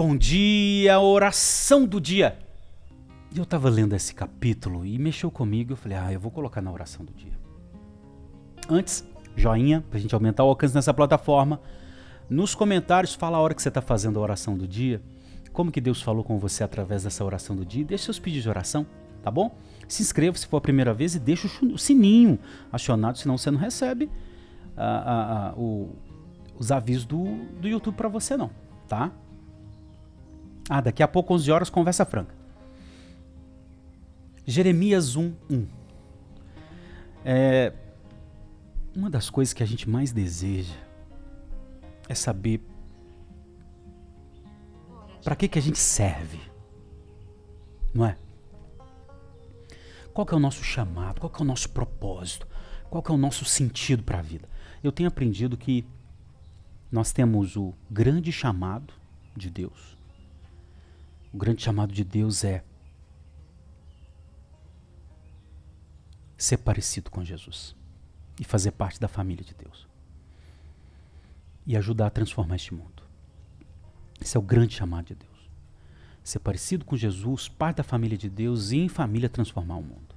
bom dia, oração do dia. Eu estava lendo esse capítulo e mexeu comigo, eu falei, eu vou colocar na oração do dia. Antes, joinha, pra gente aumentar o alcance nessa plataforma. Nos comentários, fala a hora que você está fazendo a oração do dia, como que Deus falou com você através dessa oração do dia. Deixa seus pedidos de oração, tá bom? Se inscreva se for a primeira vez e deixa o sininho acionado, senão você não recebe os avisos do YouTube para você não, tá? Daqui a pouco, 11 horas, conversa franca. Jeremias 1:1. Uma das coisas que a gente mais deseja é saber para que a gente serve, não é? Qual que é o nosso chamado, qual que é o nosso propósito, qual que é o nosso sentido para a vida. Eu tenho aprendido que nós temos o grande chamado de Deus. O grande chamado de Deus é ser parecido com Jesus e fazer parte da família de Deus e ajudar a transformar este mundo. Esse é o grande chamado de Deus. Ser parecido com Jesus, parte da família de Deus e em família transformar o mundo.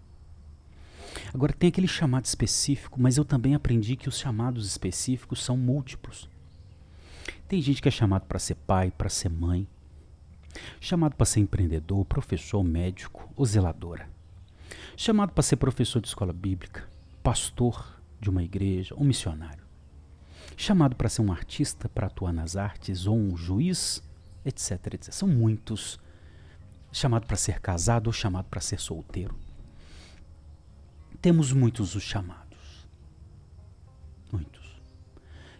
Agora tem aquele chamado específico, mas eu também aprendi que os chamados específicos são múltiplos. Tem gente que é chamado para ser pai, para ser mãe, chamado para ser empreendedor, professor, médico ou zeladora, chamado para ser professor de escola bíblica, pastor de uma igreja, um missionário, chamado para ser um artista, para atuar nas artes, ou um juiz, etc, etc. São muitos. Chamado para ser casado ou chamado para ser solteiro. Temos muitos os chamados. Muitos.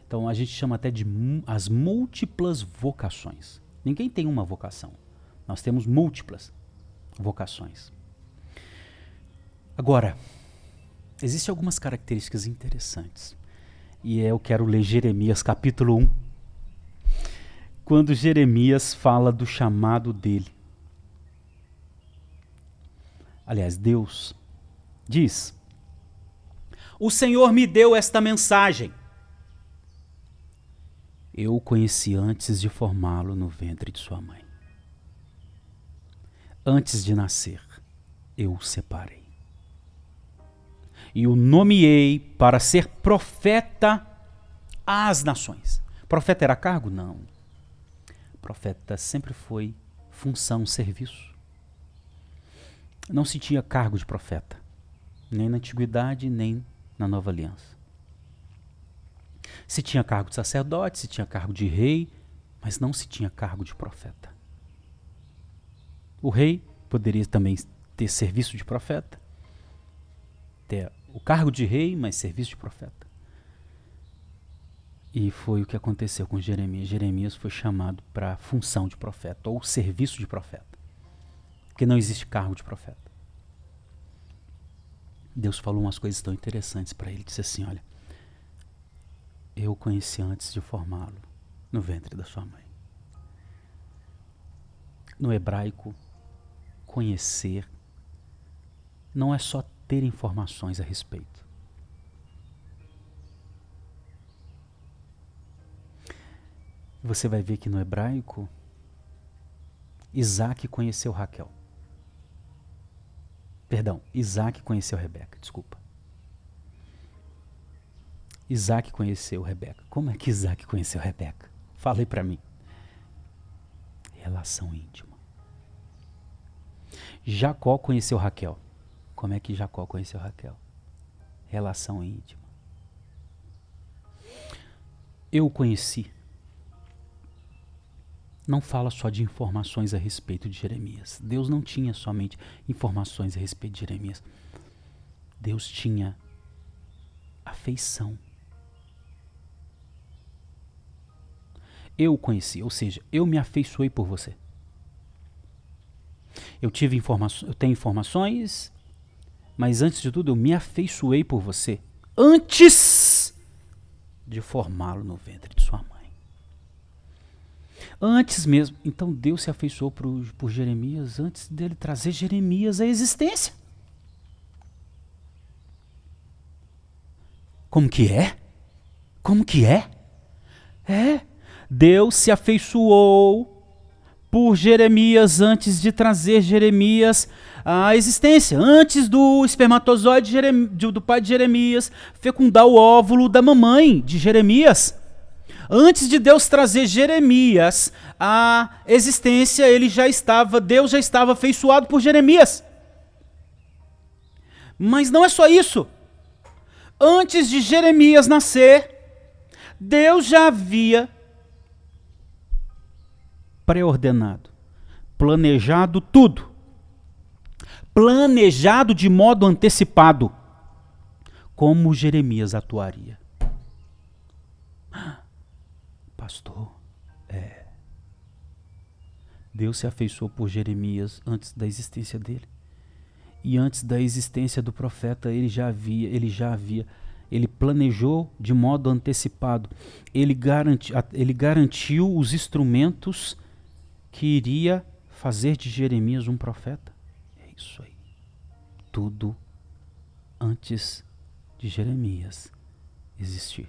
Então a gente chama até de as múltiplas vocações. Ninguém tem uma vocação. Nós temos múltiplas vocações. Agora, existem algumas características interessantes. E eu quero ler Jeremias capítulo 1. Quando Jeremias fala do chamado dele. Aliás, Deus diz: o Senhor me deu esta mensagem. Eu o conheci antes de formá-lo no ventre de sua mãe. Antes de nascer, eu o separei. E o nomeei para ser profeta às nações. Profeta era cargo? Não. Profeta sempre foi função, serviço. Não se tinha cargo de profeta, nem na antiguidade, nem na nova aliança. Se tinha cargo de sacerdote, se tinha cargo de rei, mas não se tinha cargo de profeta. O rei poderia também ter serviço de profeta, ter o cargo de rei, mas serviço de profeta. E foi o que aconteceu com Jeremias. Jeremias foi chamado para a função de profeta, ou serviço de profeta. Porque não existe cargo de profeta. Deus falou umas coisas tão interessantes para ele. Disse assim, olha, eu o conheci antes de formá-lo no ventre da sua mãe. No hebraico, conhecer não é só ter informações a respeito. Você vai ver que no hebraico, Isaac conheceu Raquel. Perdão, Isaac conheceu Rebeca, desculpa. Isaac conheceu Rebeca. Como é que Isaac conheceu Rebeca? Fala aí para mim. Relação íntima. Jacó conheceu Raquel. Como é que Jacó conheceu Raquel? Relação íntima. Eu o conheci. Não fala só de informações a respeito de Jeremias. Deus não tinha somente informações a respeito de Jeremias. Deus tinha afeição. Eu o conheci, ou seja, eu me afeiçoei por você. Eu tenho informações, mas antes de tudo eu me afeiçoei por você antes de formá-lo no ventre de sua mãe. Antes mesmo. Então Deus se afeiçoou por Jeremias antes dele trazer Jeremias à existência. Como que é? Como que é? Deus se afeiçoou por Jeremias antes de trazer Jeremias à existência, antes do espermatozoide do pai de Jeremias fecundar o óvulo da mamãe de Jeremias. Antes de Deus trazer Jeremias à existência, Deus já estava afeiçoado por Jeremias. Mas não é só isso. Antes de Jeremias nascer, Deus já havia pré-ordenado, planejado tudo. Planejado de modo antecipado como Jeremias atuaria. Pastor, Deus se afeiçoou por Jeremias antes da existência dele. E antes da existência do profeta, ele planejou de modo antecipado. Ele garantiu os instrumentos que iria fazer de Jeremias um profeta. É isso aí. Tudo antes de Jeremias existir.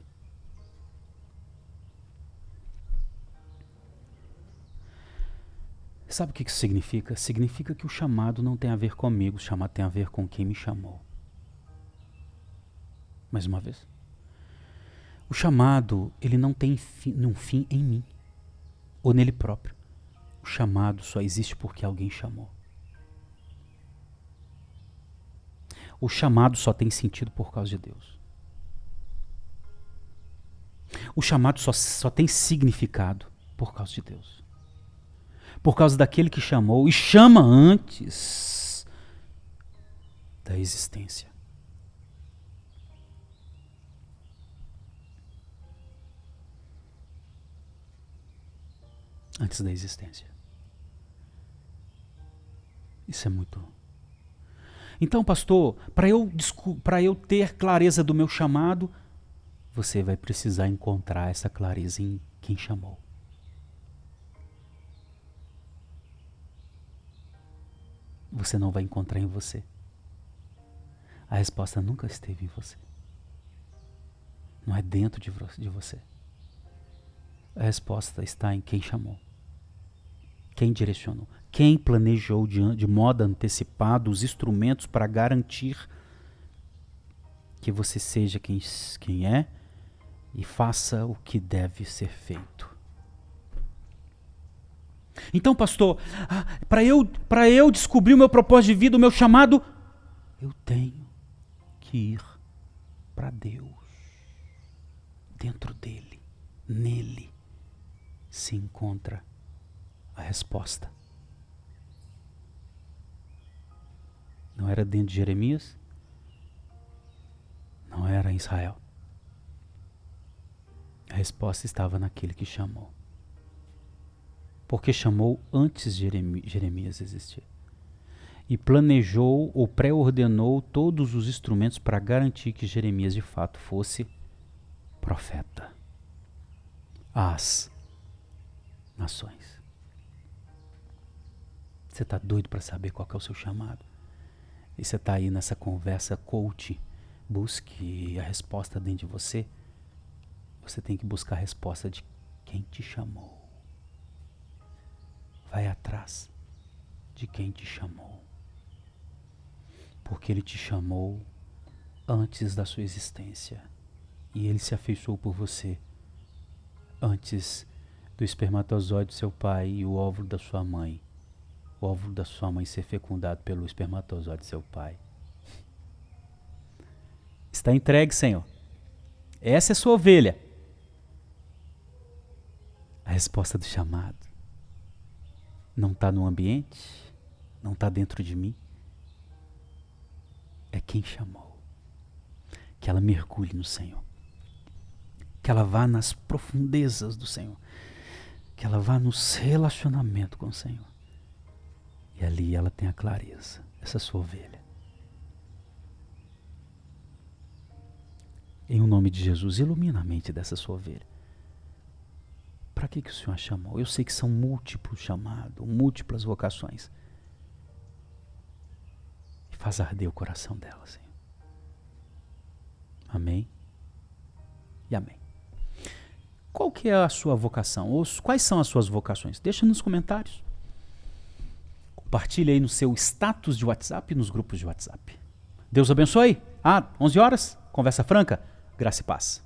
Sabe o que isso significa? Significa que o chamado não tem a ver comigo, o chamado tem a ver com quem me chamou. Mais uma vez. O chamado, ele não tem um fim em mim, ou nele próprio. O chamado só existe porque alguém chamou. O chamado só tem sentido por causa de Deus. O chamado só tem significado por causa de Deus. Por causa daquele que chamou e chama antes da existência. Antes da existência. Isso é muito. Então, pastor, para eu ter clareza do meu chamado, você vai precisar encontrar essa clareza em quem chamou. Você não vai encontrar em você. A resposta nunca esteve em você. Não é dentro de você. A resposta está em quem chamou. Quem direcionou. Quem planejou de modo antecipado os instrumentos para garantir que você seja quem é e faça o que deve ser feito. Então, pastor, para eu descobrir o meu propósito de vida, o meu chamado, eu tenho que ir para Deus. Dentro dele, nele, se encontra a resposta. Não era dentro de Jeremias? Não era em Israel. A resposta estava naquele que chamou. Porque chamou antes de Jeremias existir. E planejou ou pré-ordenou todos os instrumentos para garantir que Jeremias de fato fosse profeta às nações. Você está doido para saber qual que é o seu chamado? E você está aí nessa conversa coach, busque a resposta dentro de você. Você tem que buscar a resposta de quem te chamou. Vai atrás de quem te chamou. Porque ele te chamou antes da sua existência. E ele se afeiçoou por você antes do espermatozoide do seu pai e o óvulo da sua mãe. O óvulo da sua mãe ser fecundado pelo espermatozoide do seu pai. Está entregue, Senhor. Essa é sua ovelha. A resposta do chamado não está no ambiente, não está dentro de mim. É quem chamou. Que ela mergulhe no Senhor. Que ela vá nas profundezas do Senhor. Que ela vá nos relacionamentos com o Senhor. E ali ela tem a clareza. Essa é a sua ovelha. Em o nome de Jesus, ilumina a mente dessa sua ovelha. Para que o Senhor a chamou? Eu sei que são múltiplos chamados, múltiplas vocações. E faz arder o coração dela, Senhor. Amém? E amém. Qual que é a sua vocação? Ou quais são as suas vocações? Deixa nos comentários. Compartilhe aí no seu status de WhatsApp e nos grupos de WhatsApp. Deus abençoe. 11 horas, conversa franca, graça e paz.